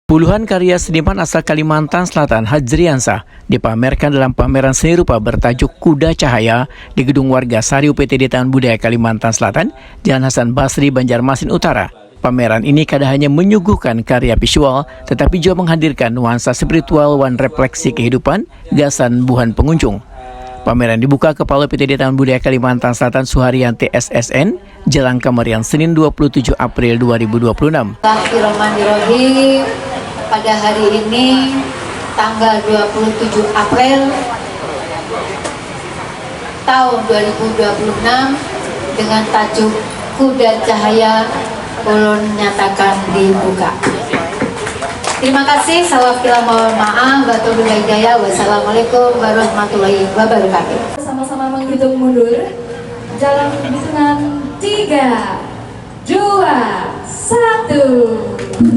Puluhan karya seniman asal Kalimantan Selatan Hajriansah dipamerkan dalam pameran seni rupa bertajuk Kuda Cahaya di Gedung Warga Sari UPTD Taman Budaya Kalimantan Selatan, Jalan Hasan Basri, Banjarmasin Utara. Pameran ini kada hanya menyuguhkan karya visual, tetapi juga menghadirkan nuansa spiritual dan refleksi kehidupan gasan buhan pengunjung. Pameran dibuka Kepala UPTD Taman Budaya Kalimantan Selatan Suharyanti SSN, Jalan Kamarian, Senin 27 April 2026. Bismillahirrahmanirrahim. Pada hari ini tanggal 27 April tahun 2026 dengan tajuk Kuda Cahaya ulun nyatakan dibuka. Terima kasih, sawakila mohon maaf, batul hidayah, wassalamualaikum warahmatullahi wabarakatuh. Sama-sama menghitung mundur, jalan hitungan 3, 2, 1.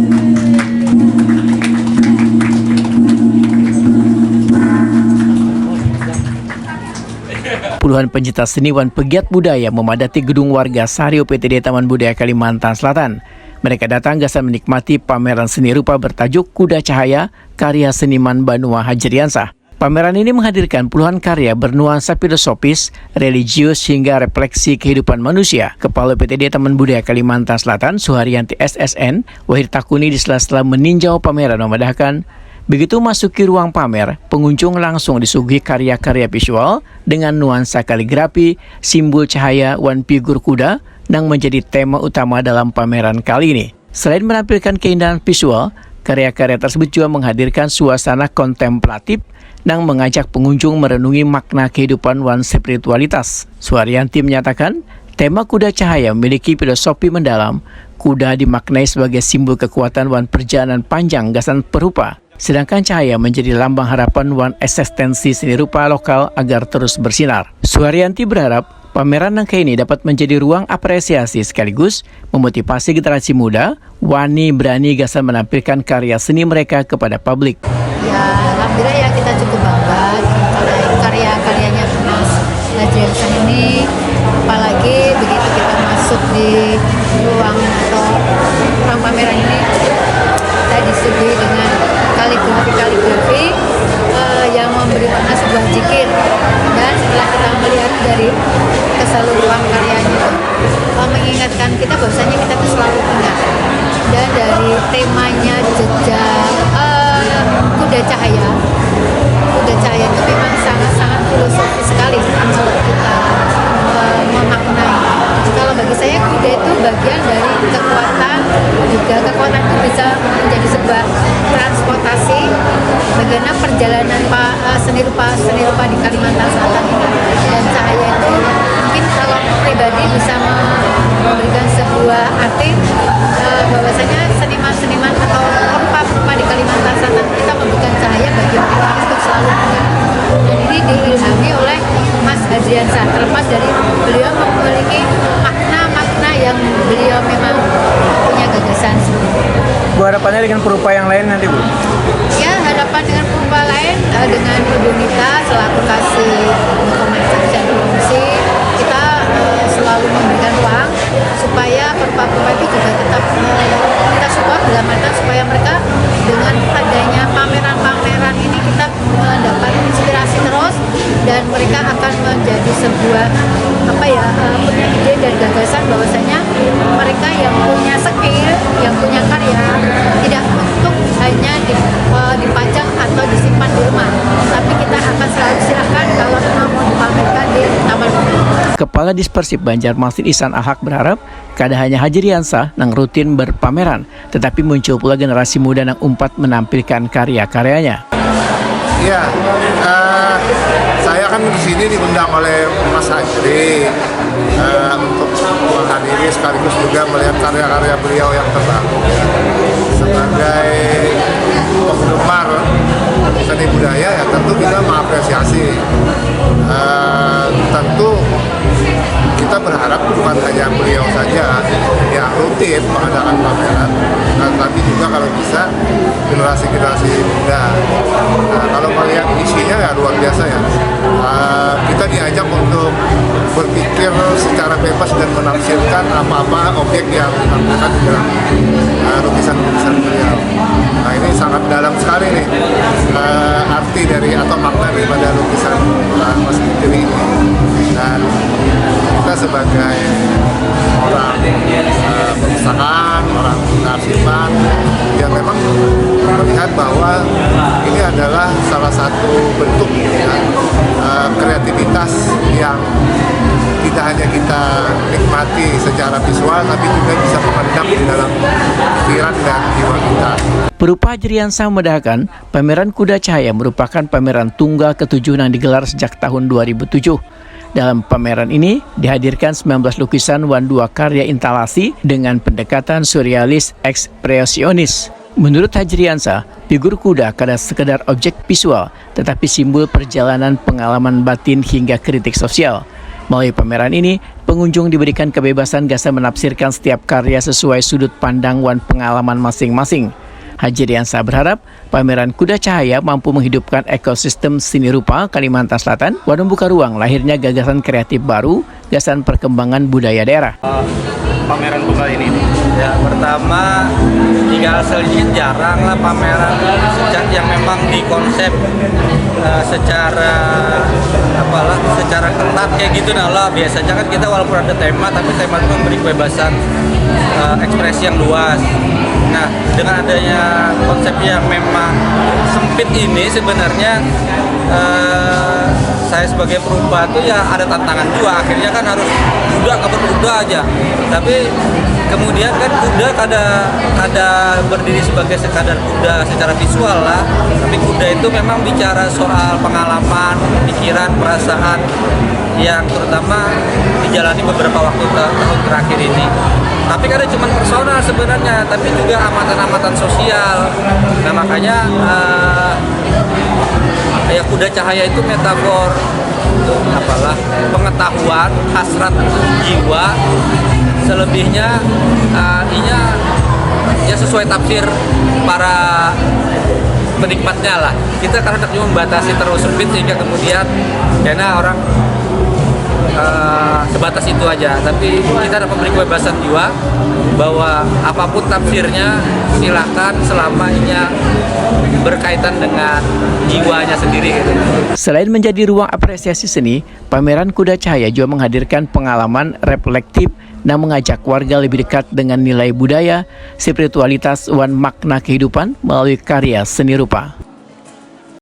Puluhan pencinta seni dan pegiat budaya memadati Gedung Warga Sari UPTD Taman Budaya Kalimantan Selatan. Mereka datang gasan menikmati pameran seni rupa bertajuk Kuda Cahaya karya seniman Banua Hajriansah. Pameran ini menghadirkan puluhan karya bernuansa filosofis, religius hingga refleksi kehidupan manusia. Kepala UPTD Taman Budaya Kalimantan Selatan Suharyanti SSN Wahid Takuni di sela-sela meninjau pameran memandahkan, begitu masuki ruang pamer, pengunjung langsung disuguhi karya-karya visual dengan nuansa kaligrafi, simbol cahaya, dan figur kuda yang menjadi tema utama dalam pameran kali ini. Selain menampilkan keindahan visual, karya-karya tersebut juga menghadirkan suasana kontemplatif yang mengajak pengunjung merenungi makna kehidupan dan spiritualitas. Suharyanti menyatakan, tema Kuda Cahaya memiliki filosofi mendalam. Kuda dimaknai sebagai simbol kekuatan dan perjalanan panjang gasan perupa. Sedangkan cahaya menjadi lambang harapan dan eksistensi seni rupa lokal agar terus bersinar. Suharyanti berharap pameran nangka ini dapat menjadi ruang apresiasi sekaligus memotivasi generasi muda wani berani gasan menampilkan karya seni mereka kepada publik. Ya, alhamdulillah ya kita cukup bangga karya-karyanya Mas Hajriansah ini, apalagi begitu kita masuk di ruang pameran ini, kita disuguhi dengan kaligrafi yang memberi makna sebuah zikir, dan setelah kita melihat dari keseluruhan karyanya itu mengingatkan kita bahwasanya kita itu selalu ingat, dan dari temanya jejak kuda cahaya itu memang sangat-sangat filosofis sekali kalau kita memaknai. Kalau bagi saya kuda itu bagian dari kekuatan, juga kekuatan itu bisa menjadi sebuah transportasi bagaimana perjalanan seni rupa di Kalimantan Selatan ini. Dan cahaya itu mungkin kalau pribadi bisa memberikan sebuah arti bahwasanya seniman-seniman atau perupa di Kalimantan Selatan kita memberikan cahaya bagi kita untuk selalu ingat. Dan ini diilhami oleh Mas Hajriansah, terlepas dari beliau memiliki makna-makna yang beliau memang punya gagasan. Bu, harapannya dengan perupa yang lain nanti, Bu? Ya, harapan dengan perupa lain, dengan Ibu Nita selaku kasih komunikasi dan promosi, kita selalu memberikan ruang supaya perupa-perupa itu juga tetap kita support dalam artian supaya mereka dengan adanya pameran-pameran ini kita mendapat inspirasi terus, dan mereka akan menjadi sebuah punya ide dan gagasan bahwasanya mereka yang punya skill, yang punya karya tidak untuk hanya dipajang atau disimpan di rumah, tapi kita akan selalu silakan kalau mau dipamerkan di Taman Budaya. Kepala Dispersif Banjarmasin Ihsan Al-Haq berharap kada hanya Hajriansah yang rutin berpameran, tetapi muncul pula generasi muda yang umpat menampilkan karya-karyanya. Iya, saya kan di sini diundang oleh Mas Hajri untuk menghadiri sekaligus juga melihat karya-karya beliau yang terbaru. Sebagai penggemar seni budaya ya tentu kita mengapresiasi. Tentu kita berharap bukan hanya beliau saja yang rutin mengadakan pameran, tapi juga kalau bisa generasi-generasi muda. Kalau melihat isinya ya luar biasa ya. Kita diajak untuk berpikir secara bebas dan menafsirkan apa-apa objek yang ditampilkan di dalam kearsipan yang memang melihat bahwa ini adalah salah satu bentuk ya, kreativitas yang tidak hanya kita nikmati secara visual, tapi juga bisa mengendap di dalam pikiran dan jiwa kita. Perupa Hajriansah membedakan, pameran Kuda Cahaya merupakan pameran tunggal ke-7 yang digelar sejak tahun 2007. Dalam pameran ini dihadirkan 19 lukisan Wan 2 karya instalasi dengan pendekatan surrealis ekspresionis. Menurut Hajriansah, figur kuda kada sekedar objek visual, tetapi simbol perjalanan pengalaman batin hingga kritik sosial. Melalui pameran ini, pengunjung diberikan kebebasan gasa menafsirkan setiap karya sesuai sudut pandang wan pengalaman masing-masing. Hajriansah berharap pameran Kuda Cahaya mampu menghidupkan ekosistem seni rupa Kalimantan Selatan dan membuka ruang lahirnya gagasan kreatif baru, gagasan perkembangan budaya daerah. Pameran tunggal ini ya, pertama tinggal sedikit jarang lah pameran yang memang dikonsep secara ketat kayak gitu. Nah lah biasanya kan kita walaupun ada tema, tapi tema itu memberi kebebasan ekspresi yang luas. Nah, dengan adanya konsep yang memang sempit ini sebenarnya saya sebagai perupa tuh ya ada tantangan juga. Akhirnya kan harus kuda aja. Tapi kemudian kan kuda kada berdiri sebagai sekadar kuda secara visual lah. Tapi kuda itu memang bicara soal pengalaman, pikiran, perasaan yang terutama dijalani beberapa waktu tahun terakhir ini. Tapi kan cuma personal sebenarnya, tapi juga amatan-amatan sosial. Nah makanya ya Kuda Cahaya itu metafor pengetahuan, hasrat jiwa. Selebihnya ya sesuai tafsir para penikmatnya lah. Kita karena cuma membatasi terus sempit sehingga kemudian karena orang sebatas itu aja, tapi kita dapat memberi kebebasan jiwa bahwa apapun tafsirnya silakan selama ini berkaitan dengan jiwanya sendiri gitu. Selain menjadi ruang apresiasi seni, pameran Kuda Cahaya juga menghadirkan pengalaman reflektif dan mengajak warga lebih dekat dengan nilai budaya, spiritualitas, dan makna kehidupan melalui karya seni rupa.